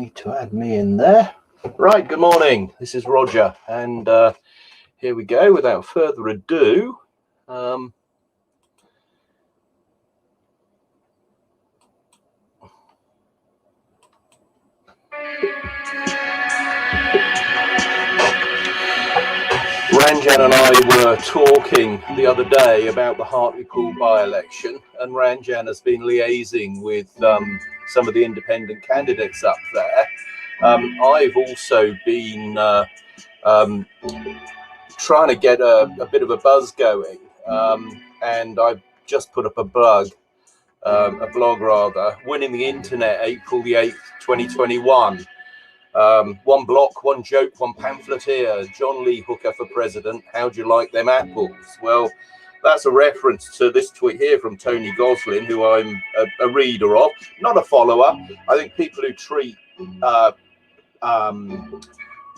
need to add me in there. Right, good morning. This is Roger, and here we go. Without further ado, Ranjan and I were talking the other day about the Hartlepool by-election, and Ranjan has been liaising with some of the independent candidates up there. I've also been trying to get a bit of a buzz going, and I've just put up a blog rather, winning the internet April the 8th, 2021. One block, one joke, one pamphleteer. John Lee Hooker for president. How'd you like them apples? Well, that's a reference to this tweet here from Tony Goslin, who I'm a reader of, not a follower. I think people who treat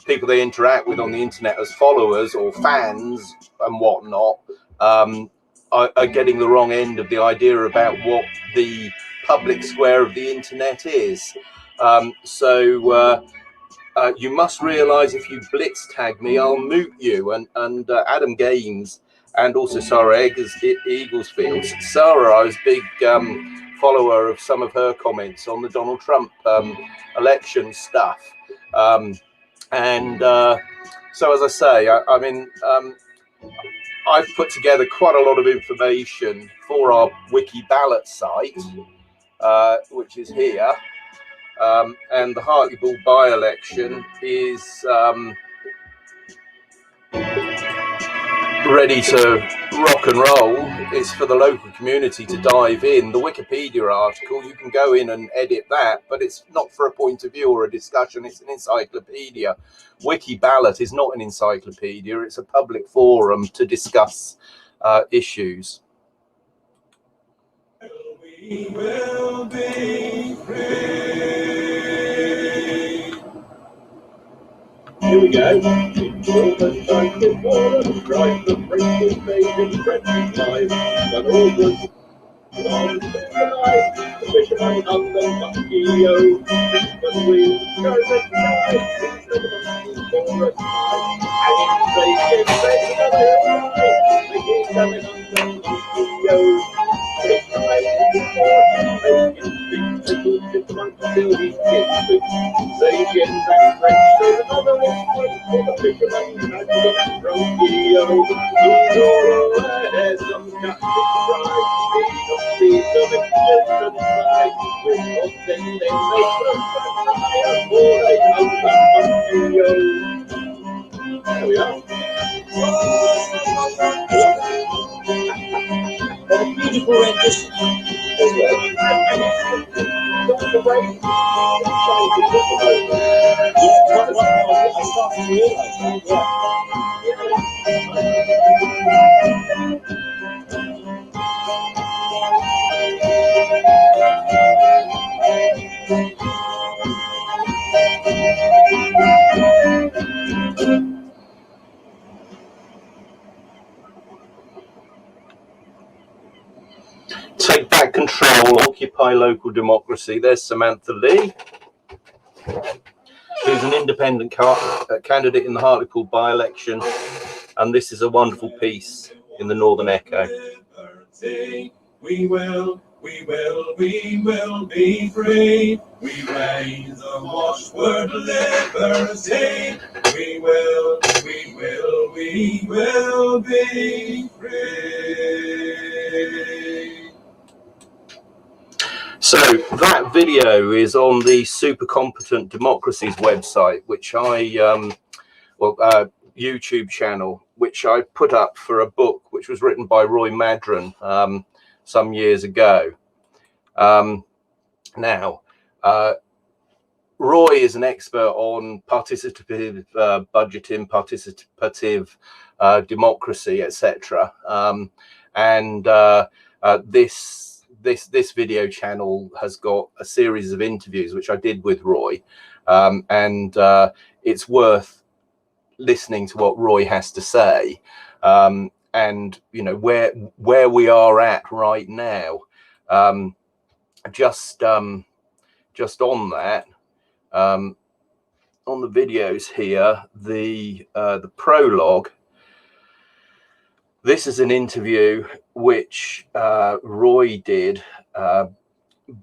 people they interact with on the internet as followers or fans and whatnot are getting the wrong end of the idea about what the public square of the internet is. You must realise if you blitz tag me, I'll mute you. And Adam Gaines and also Sarah Eaglesfield. Sarah, I was a big follower of some of her comments on the Donald Trump election stuff. So as I say, I mean, I've put together quite a lot of information for our Wiki Ballot site, which is here. And the Hartlepool by-election is ready to rock and roll. It's for the local community to dive in. The Wikipedia article, you can go in and edit that, but it's not for a point of view or a discussion. It's an encyclopedia. Wiki Ballot is not an encyclopedia. It's a public forum to discuss issues. We will be free. Here we go. All the time before us, drive the British invasion, threatening lives, but all was on the night. The fisherman on the UNIAO, but we turn the tide, the monkey for us, and it's taking place of the right. The king coming on the UNIAO. It's time before you make it big, the monkey till he gets big. Saying that French, there's another one for the fisherman and the rodeo. He's all aware, some captain pride. He don't see some existence side. With nothing they make them fire for they know that rodeo. There we are. What a beautiful rendition as well. That's the way. I started to realise that, Take back control, occupy local democracy. There's Samantha Lee, who's an independent candidate in the Hartlepool by-election, and this is a wonderful piece in the Northern Echo. We will be free. We raise the watchword liberty. We will be free. So that video is on the Super Competent Democracies website, which I, YouTube channel, which I put up for a book which was written by Roy Madron some years ago. Roy is an expert on participative budgeting, participative democracy, etc. This video channel has got a series of interviews which I did with Roy, and it's worth listening to what Roy has to say, and you know where we are at right now. Just on that, on the videos here, the prologue. This is an interview which Roy did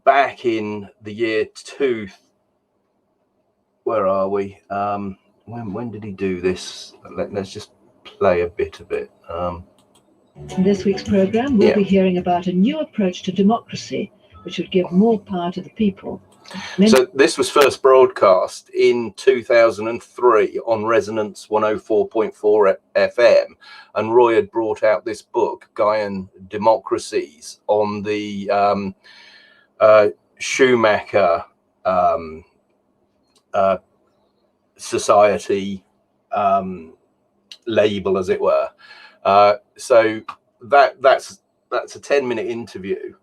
back in the year where are we? When did he do this? Let's just play a bit of it. In this week's program, we'll be hearing about a new approach to democracy, which would give more power to the people. So this was first broadcast in 2003 on Resonance 104.4 FM, and Roy had brought out this book, Gaian Democracies, on the Schumacher society label, as it were. So that's a 10-minute interview,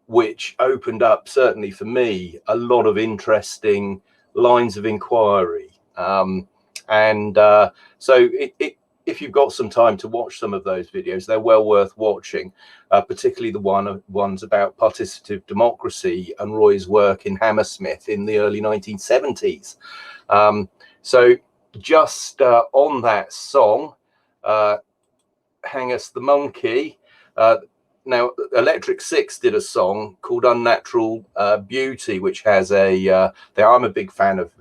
which opened up, certainly for me, a lot of interesting lines of inquiry. So if you've got some time to watch some of those videos, they're well worth watching, particularly the ones about participative democracy and Roy's work in Hammersmith in the early 1970s. So just on that song, Hang Us the Monkey. Now, Electric Six did a song called Unnatural Beauty, which has I'm a big fan of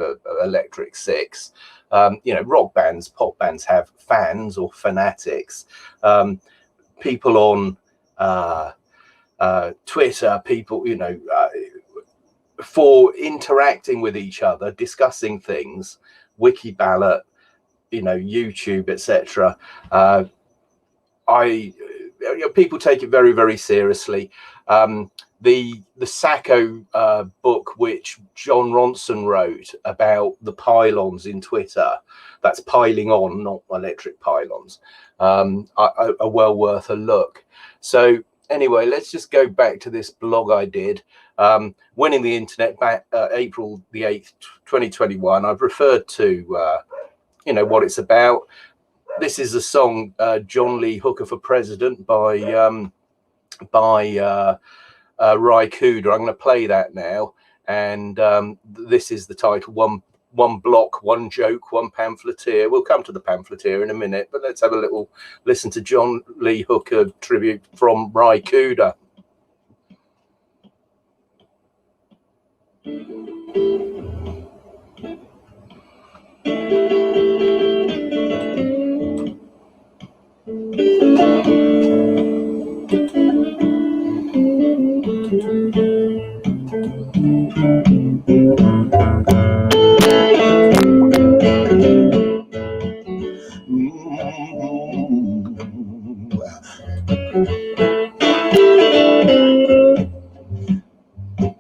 Electric Six. You know, rock bands, pop bands have fans or fanatics. People on Twitter, people, you know, for interacting with each other, discussing things, Wiki Ballot, you know, YouTube, etc. People take it very, very seriously. The Sacco book, which John Ronson wrote about the pylons in Twitter, that's piling on, not electric pylons, are well worth a look. So anyway, let's just go back to this blog I did, Winning the Internet, back April the 8th, 2021. I've referred to, you know, what it's about. This is a song, John Lee Hooker for President by Ryland Cooder. I'm going to play that now, and this is the title, One Block, One Joke, One Pamphleteer. We'll come to the pamphleteer in a minute, but let's have a little listen to John Lee Hooker tribute from Ryland Cooder.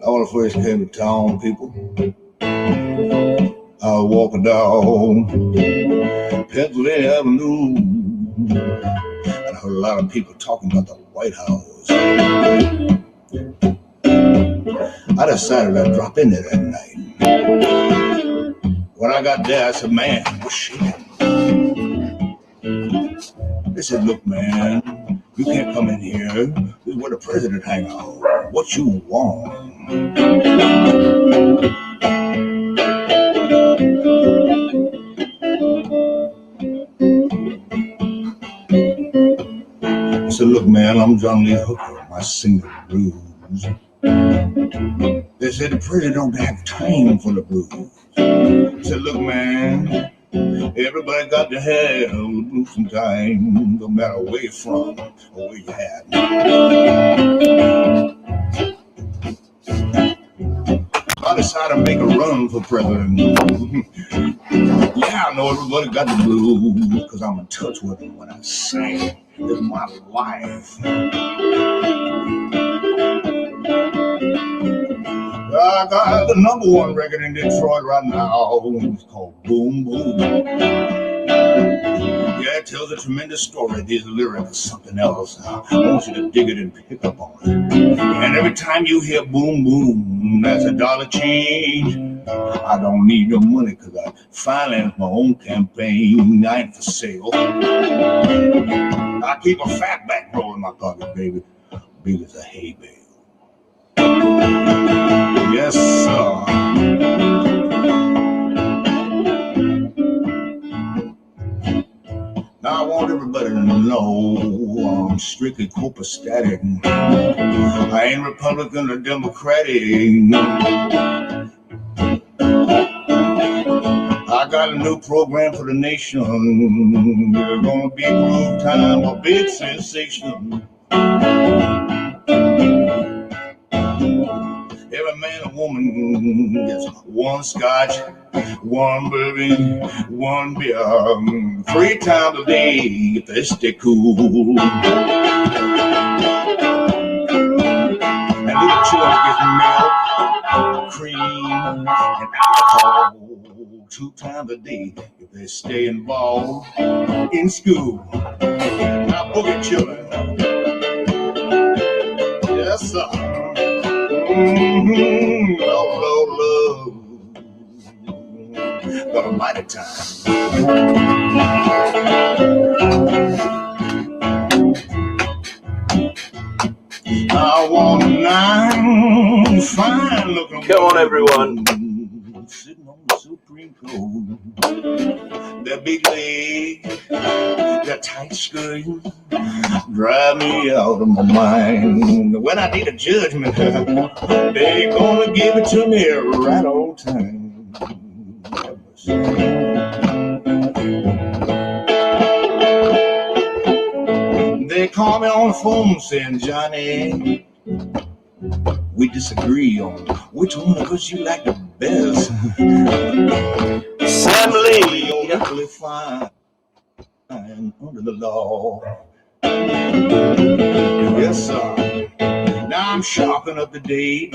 When I first came to town, people, I was walking down Pennsylvania Avenue, and I heard a lot of people talking about the White House. I decided I'd drop in there that night. When I got there, I said, man, what's shaking? They said, look, man, you can't come in here. This is where the president hang out. What you want? I said, look, man, I'm John Lee Hooker. I sing the blues. They said the president don't have time for the blues. I said, look, man, everybody got to have the blues sometime, no matter where you're from or where you're at. I decided to make a run for president. Yeah, I know everybody got the blues, because I'm in touch with them when I sing. It's my life. I got the #1 record in Detroit right now. It's called Boom Boom. Yeah, it tells a tremendous story. These lyrics are something else. I want you to dig it and pick up on it. And every time you hear boom boom, that's a dollar change. I don't need your money because I finance my own campaign. I ain't for sale. I keep a fat back roll in my pocket, baby. Big as a hay bale. Yes, sir. Now I want everybody to know I'm strictly copacetic. I ain't Republican or Democratic. I got a new program for the nation. There's gonna be groove time, a big sensation. Every man and woman gets one scotch, one bourbon, one beer, 3 times a day if they stay cool. And little children get milk, cream, and alcohol 2 times a day if they stay involved in school. Now boogie children. Yes, sir. Love, love, love. What a mighty time. I want a 9 fine looking. Come on, everyone. Sitting on the Supreme Court. That big leg, that tight skirt, drive me out of my mind. When I need a judgment, they gonna give it to me right on time. They call me on the phone saying, Johnny, we disagree on which one of us you like the best. Sam Lee. You're equally fine under the law. Yes, sir. Now I'm sharpening up the date.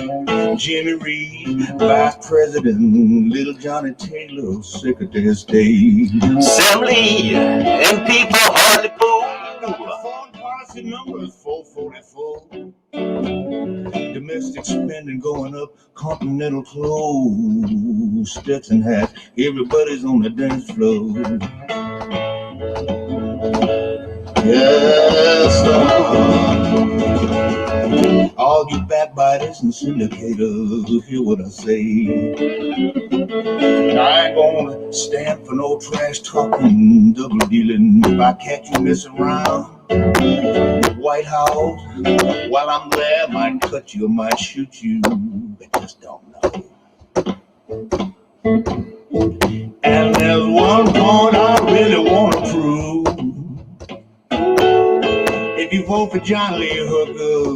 Jimmy Reed, Vice President, Little Johnny Taylor, Secretary of State. Sam Lee, MP for Hartlepool. Foreign policy number is 444. Domestic spending going up, continental clothes, Stetson hats, everybody's on the dance floor. Yes, sir. All you backbiters and syndicators, hear what I say. I ain't gonna stand for no trash talking, double dealing. If I catch you messing around the White House while I'm there, I might cut you, I might shoot you, I just don't know. And there's one point I really want to prove. If you vote for John Lee Hooker,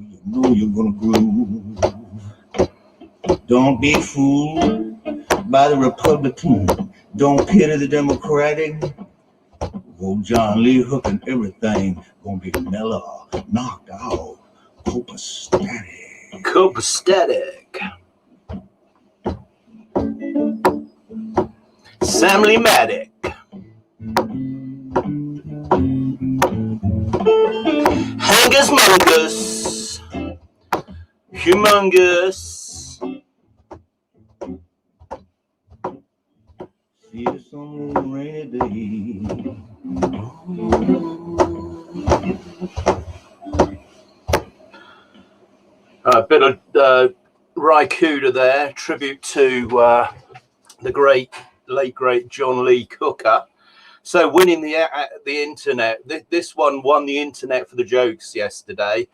you know you're gonna groove. Don't be fooled by the Republican. Don't pity the Democratic. Vote John Lee Hooker and everything gonna be mellow, knocked out, copacetic. Copacetic. Sam Lee Matic. Hangus Mungus. Humongous. See you some rainy day. A bit of Ryland Cooder there, tribute to the late great John Lee Hooker. So winning the internet, this one won the internet for the jokes yesterday.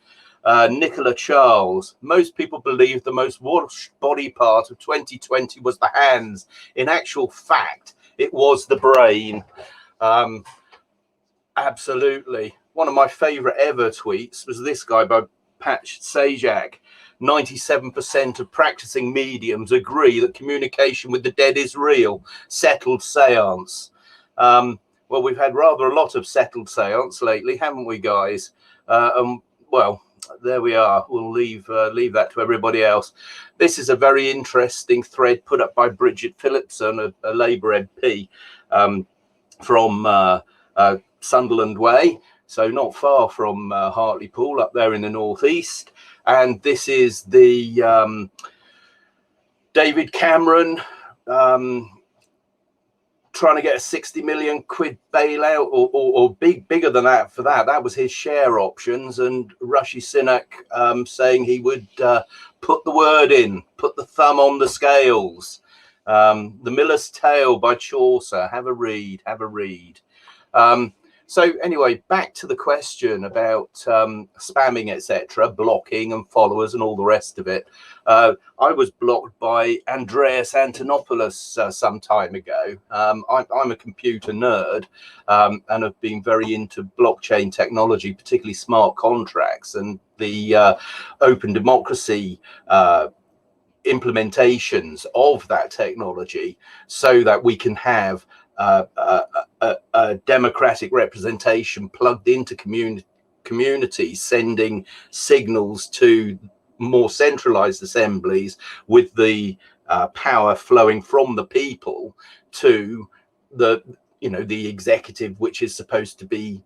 Nicola Charles. Most people believe the most watched body part of 2020 was the hands. In actual fact, it was the brain. Absolutely. One of my favorite ever tweets was this guy by Patch Sajak. 97% of practicing mediums agree that communication with the dead is real. Settled seance. Well, we've had rather a lot of settled seance lately, haven't we, guys? Well, there we are. We'll leave that to everybody else. This is a very interesting thread put up by Bridget Phillipson, a Labour MP from Sunderland Way, so not far from Hartlepool, up there in the northeast. And this is the David Cameron trying to get a 60 million quid bailout or bigger than that for that. That was his share options. And Rishi Sunak saying he would put the word in, put the thumb on the scales. The Miller's Tale by Chaucer. Have a read, have a read. So anyway, back to the question about spamming, etc., blocking and followers and all the rest of it. I was blocked by Andreas Antonopoulos some time ago. I'm a computer nerd and have been very into blockchain technology, particularly smart contracts and the open democracy implementations of that technology, so that we can have a democratic representation plugged into communities, sending signals to more centralized assemblies with the power flowing from the people to the executive, which is supposed to be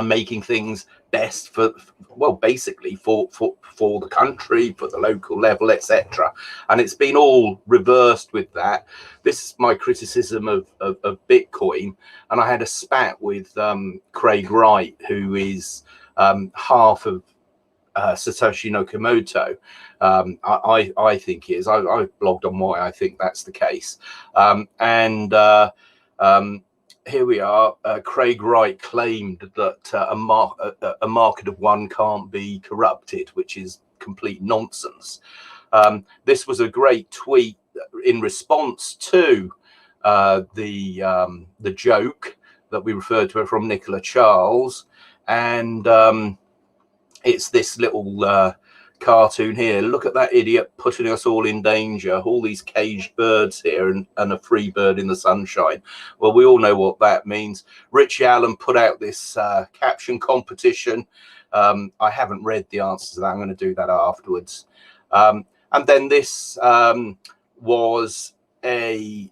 making things best for, well, basically for the country, for the local level, etc. And it's been all reversed with that. This is my criticism of Bitcoin. And I had a spat with Craig Wright, who is half of Satoshi Nakamoto. I think he is. I've blogged on why I think that's the case. Here we are. Craig Wright claimed that a market of one can't be corrupted, which is complete nonsense. This was a great tweet in response to the joke that we referred to from Nicola Charles, and it's this little cartoon here. Look at that idiot putting us all in danger. All these caged birds here and a free bird in the sunshine. Well, we all know what that means. Richie Allen put out this caption competition. I haven't read the answers to that. I'm going to do that afterwards. And then this was a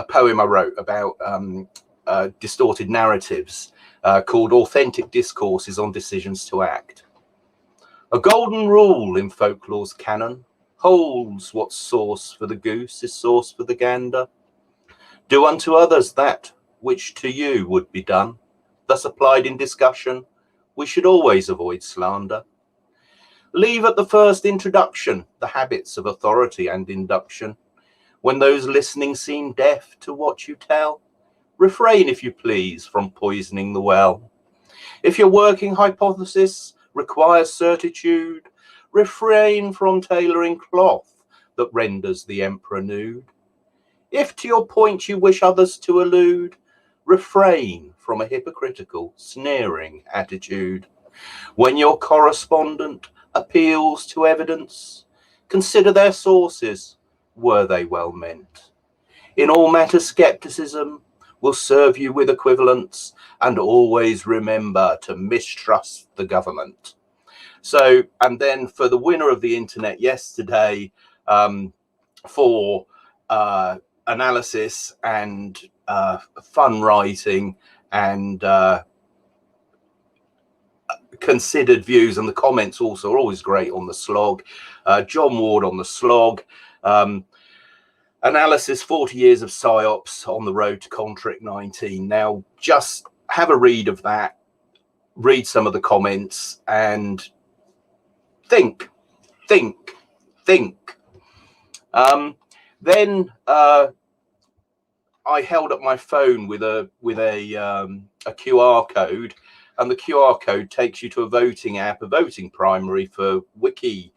poem I wrote about distorted narratives called Authentic Discourses on Decisions to Act. A golden rule in folklore's canon holds: what sauce for the goose is sauce for the gander. Do unto others that which to you would be done. Thus applied in discussion, we should always avoid slander. Leave at the first introduction the habits of authority and induction. When those listening seem deaf to what you tell, refrain, if you please, from poisoning the well. If your working hypothesis requires certitude, refrain from tailoring cloth that renders the emperor nude. If to your point you wish others to allude, refrain from a hypocritical, sneering attitude. When your correspondent appeals to evidence, consider their sources. Were they well meant? In all matters, skepticism will serve you with equivalents, and always remember to mistrust the government. So, and then for the winner of the internet yesterday, for analysis and fun writing and considered views, and the comments also are always great on the slog. John Ward on the slog. Analysis, 40 years of PSYOPs on the road to Contric 19. Now, just have a read of that, read some of the comments, and think. Then I held up my phone with a QR code, and the QR code takes you to a voting app, a voting primary for Wiki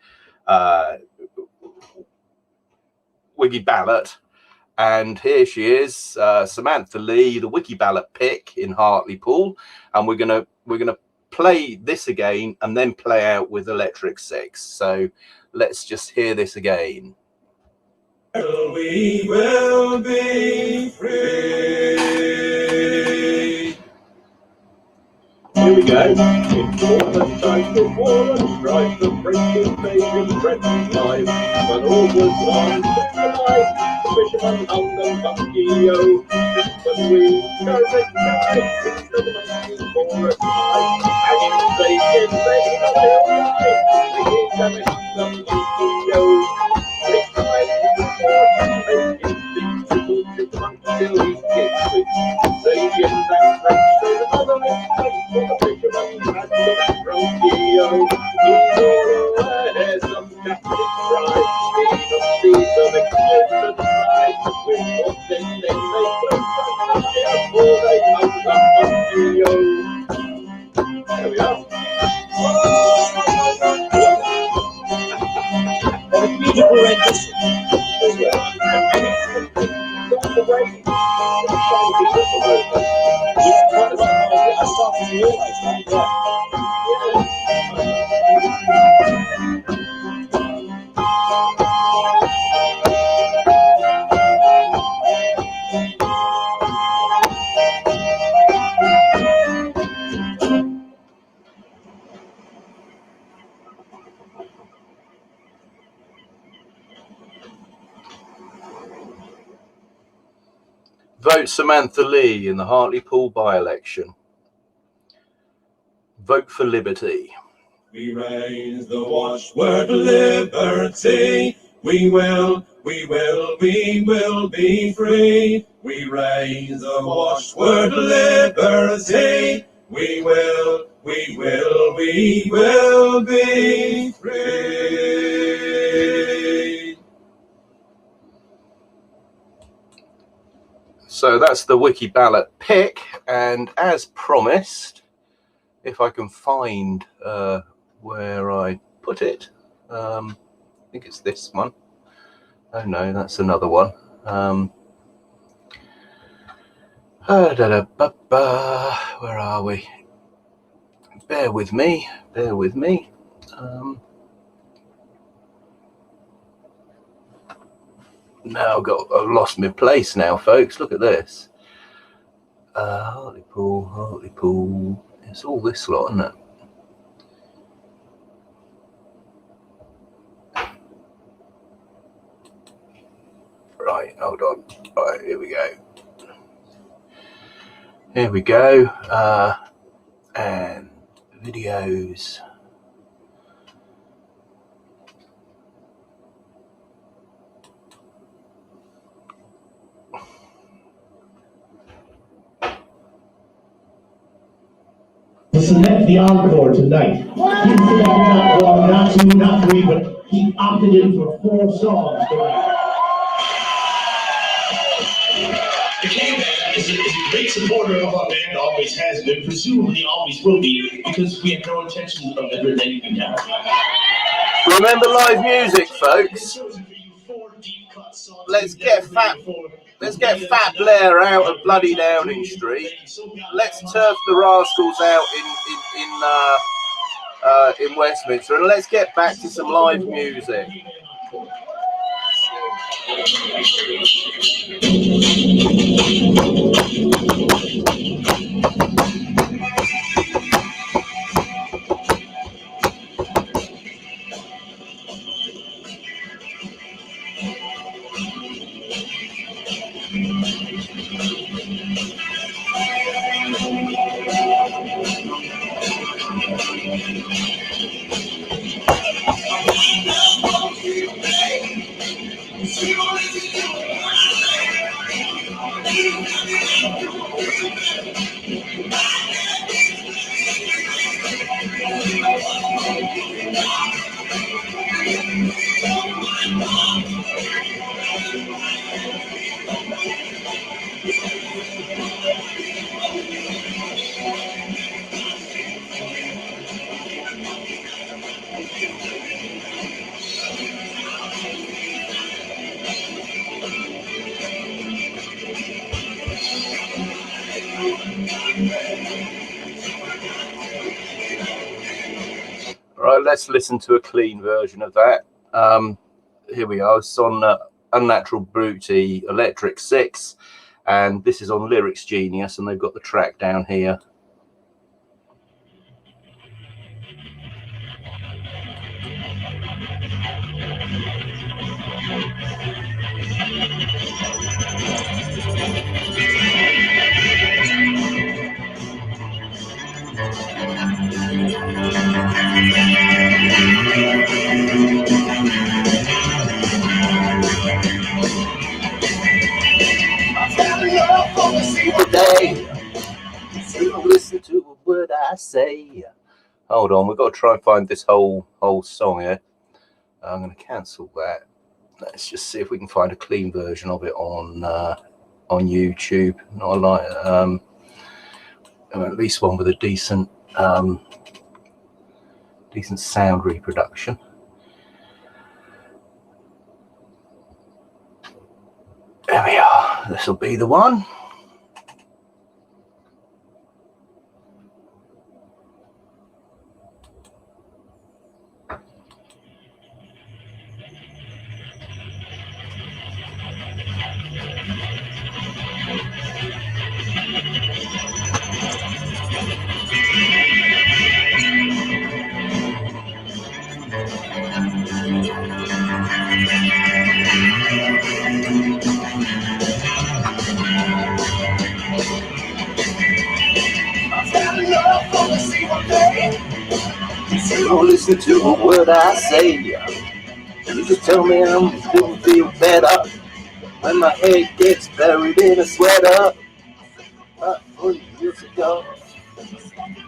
Ballot, and here she is, Samantha Lee, the Wiki Ballot pick in Hartlepool, and we're gonna play this again and then play out with Electric 6. So let's just hear this again. We will be free. Here we go. It's all the time to war and strife, the French invasion threatened life. But all was on to the light, the fisherman hung and Bucky-o. But we go the night, the monkey for a time, and in vain away all night, we can the Bucky-o. It's time for the war, and it's difficult to monkey-o. for the fisherman and the rodeo. He's all aware some captain cries. He don't see some explosive flies. With what then they put the fire before they come up on you. There we are. What a beautiful rendition as well. The break. It's quite a surprise. I started to realise that. Yeah. Vote Samantha Lee in the Hartlepool by-election. Vote for liberty. We raise the watchword liberty. We will be free. We raise the watchword liberty. We will be free. So that's the Wiki Ballot pick, and as promised, if I can find where I put it, I think it's this one. Oh no, that's another one. Where are we? Bear with me. Now I've lost my place now, folks. Look at this. Hartlepool. It's all this lot, isn't it? Right, hold on. Right, here we go. And videos. To select the encore tonight. He selected not one, not two, not three, but he opted in for 4 songs tonight. The King Band is a great supporter of our band, always has been, presumably always will be, because we have no intention of ever letting you down. Remember live music, folks. Let's get Fat Blair out of bloody Downing Street. Let's turf the rascals out in Westminster, and let's get back to some live music. Right, let's listen to a clean version of that. Here we are. It's on Unnatural Beauty Electric 6, and this is on Lyrics Genius, and they've got the track down here. Today, listen to a word I say. Hold on, we've got to try and find this whole song here. I'm going to cancel that. Let's just see if we can find a clean version of it on YouTube. Not like at least one with a decent sound reproduction. There we are. This will be the one. You don't listen to a word I say. You just tell me I'm gonna feel better when my head gets buried in a sweater. 40 years ago,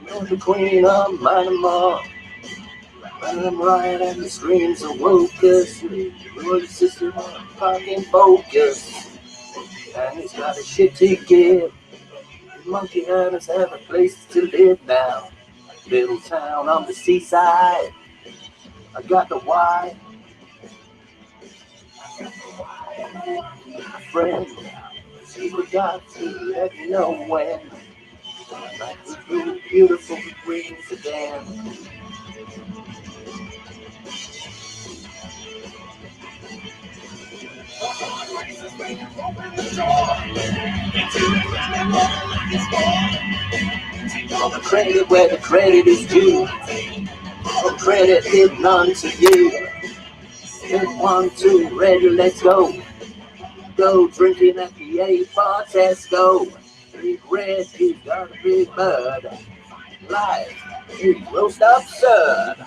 you're the queen of mine and more. When I'm right and the screams awoke us, you're the sister of fucking focus. And he's got a shit to give. Monkey hunters have a place to live now. Little town on the seaside. I got the why. My friend, you got to let me know when. Like the blue, beautiful green sedan. All the credit where the credit is due. All credit is none to you. Hit 1, 2, ready, let's go. Go drinking at the A bar, Tesco. Big red, he's got a big bird. Life is most absurd.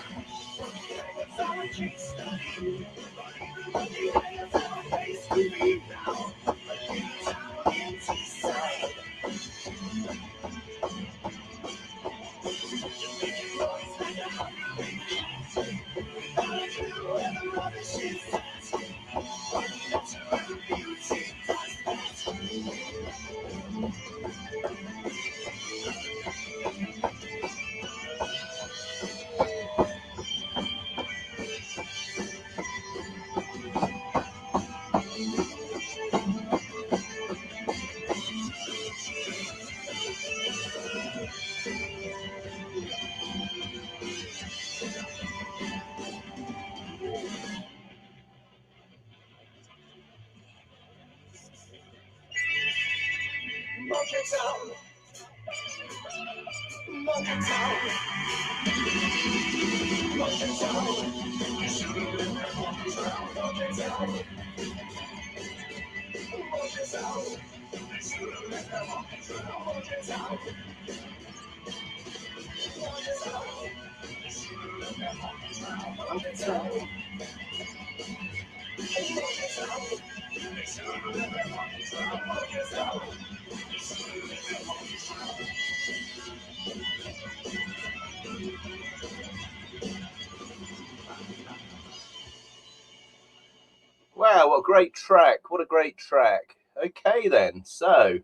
Wow, what a great track. What a great track. Okay then, so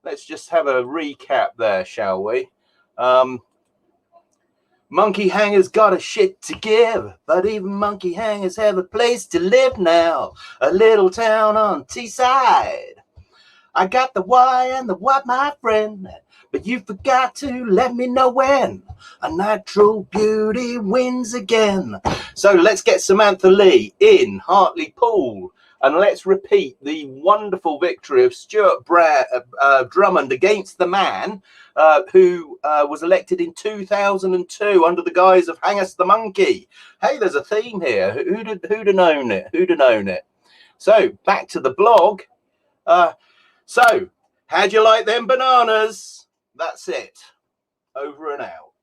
let's just have a recap there, shall we? Monkey hangers got a shit to give, but even monkey hangers have a place to live now. A little town on Teesside. I got the why and the what, my friend, but you forgot to let me know when. Unnatural Beauty wins again. So let's get Samantha Lee in Hartlepool, and let's repeat the wonderful victory of Stuart Drummond against the man who was elected in 2002 under the guise of Hang Us the Monkey. Hey, there's a theme here. Who'd have known it? Who'd have known it? So back to the blog. So how'd you like them bananas? That's it. Over and out.